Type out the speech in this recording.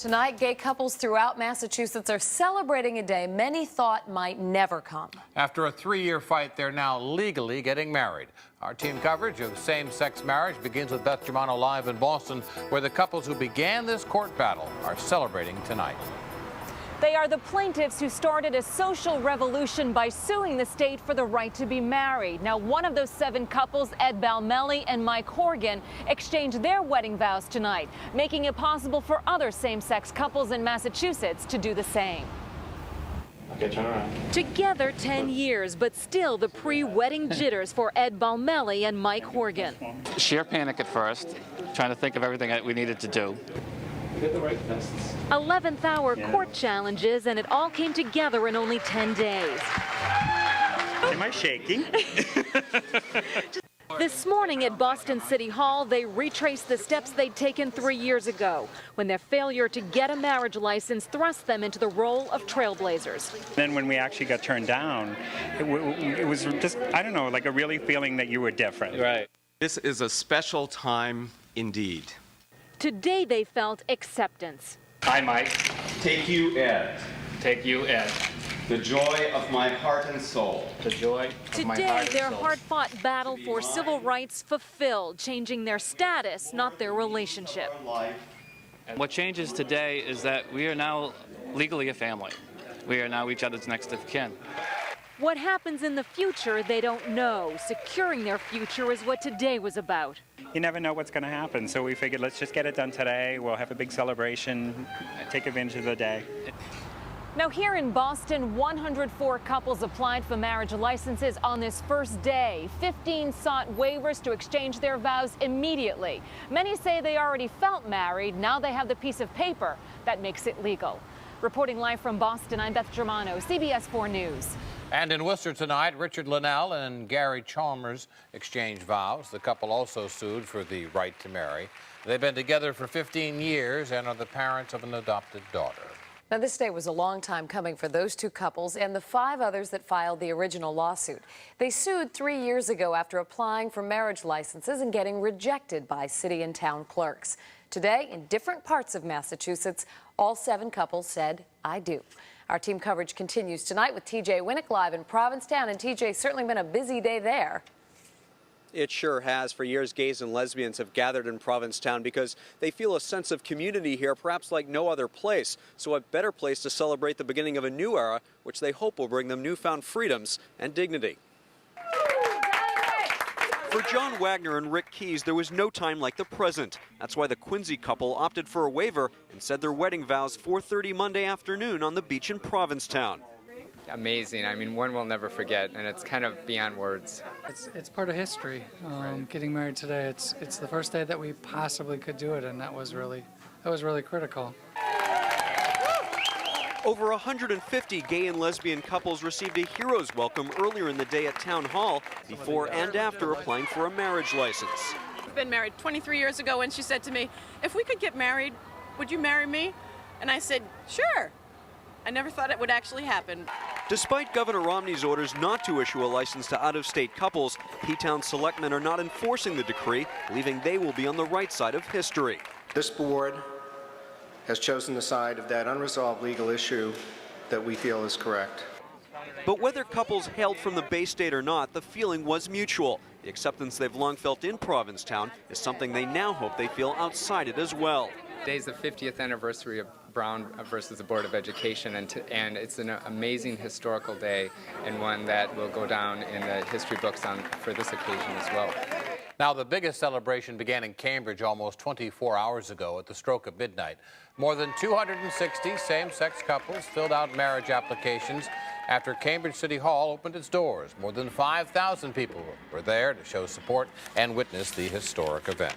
Tonight, gay couples throughout Massachusetts are celebrating a day many thought might never come. After a 3-year fight, they're now legally getting married. Our team coverage of same-sex marriage begins with Beth Germano live in Boston, where the couples who began this court battle are celebrating tonight. They are the plaintiffs who started a social revolution by suing the state for the right to be married. Now, one of those 7 couples, Ed Balmelli and Mike HORGAN, exchanged their wedding vows tonight, making it possible for other same-sex couples in Massachusetts to do the same. Okay, turn around. Together 10 years, but still the pre-wedding jitters for Ed Balmelli and Mike HORGAN. Sheer panic at first, trying to think of everything that we needed to do. Get the right vests. 11th hour court challenges, and it all came together in only 10 days. Am I shaking? This morning at Boston City Hall, they retraced the steps they'd taken 3 years ago, when their failure to get a marriage license thrust them into the role of trailblazers. Then when we actually got turned down, it was just, I don't know, like a really feeling that you were different. Right. This is a special time indeed. Today they felt acceptance. Hi, Mike. Take you, Ed, Take you, Ed. the joy of my heart and soul. The joy of my Today, heart and their soul. hard-fought battle for civil rights fulfilled, changing their status, not their relationship. What changes today is that we are now legally a family. We are now each other's next of kin. What happens in the future, they don't know. Securing their future is what today was about. You never know what's going to happen, so we figured let's just get it done today. We'll have a big celebration, take advantage of the day. Now here in Boston, 104 couples applied for marriage licenses on this first day. 15 sought waivers to exchange their vows immediately. Many say they already felt married. Now they have the piece of paper that makes it legal. Reporting live from Boston, I'm Beth Germano, CBS 4 News. And in Worcester tonight, Richard Linnell and Gary Chalmers exchanged vows. The couple also sued for the right to marry. They've been together for 15 years and are the parents of an adopted daughter. Now, this day was a long time coming for those 2 couples and the 5 others that filed the original lawsuit. They sued 3 years ago after applying for marriage licenses and getting rejected by city and town clerks. Today, in different parts of Massachusetts, all 7 couples said, "I do." Our team coverage continues tonight with TJ WINICK live in Provincetown. And TJ, certainly been a busy day there. It sure has. For years, gays and lesbians have gathered in Provincetown because they feel a sense of community here, perhaps like no other place. So what better place to celebrate the beginning of a new era, which they hope will bring them newfound freedoms and dignity. For John Wagner and Rick Keys, there was no time like the present. That's why the Quincy couple opted for a waiver and said their wedding vows 4:30 Monday afternoon on the beach in Provincetown. Amazing. I mean, one we'll never forget, and it's kind of beyond words. It's part of history. Getting married today, it's the first day that we possibly could do it, and that was really critical. Over 150 gay and lesbian couples received a hero's welcome earlier in the day at Town Hall before and after applying for a marriage license. I've been married 23 years ago, and she said to me, "If we could get married, would you marry me?" And I said, "Sure." I never thought it would actually happen. Despite Governor Romney's orders not to issue a license to out-of-state couples, P-Town selectmen are not enforcing the decree, believing they will be on the right side of history. This board has chosen the side of that unresolved legal issue that we feel is correct. But whether couples hailed from the Bay State or not, the feeling was mutual. The acceptance they've long felt in Provincetown is something they now hope they feel outside it as well. Today's the 50th anniversary of Brown versus the Board of Education, and it's an amazing historical day and one that will go down in the history books for this occasion as well. Now, the biggest celebration began in Cambridge almost 24 hours ago at the stroke of midnight. More than 260 same-sex couples filled out marriage applications after Cambridge City Hall opened its doors. More than 5,000 people were there to show support and witness the historic event.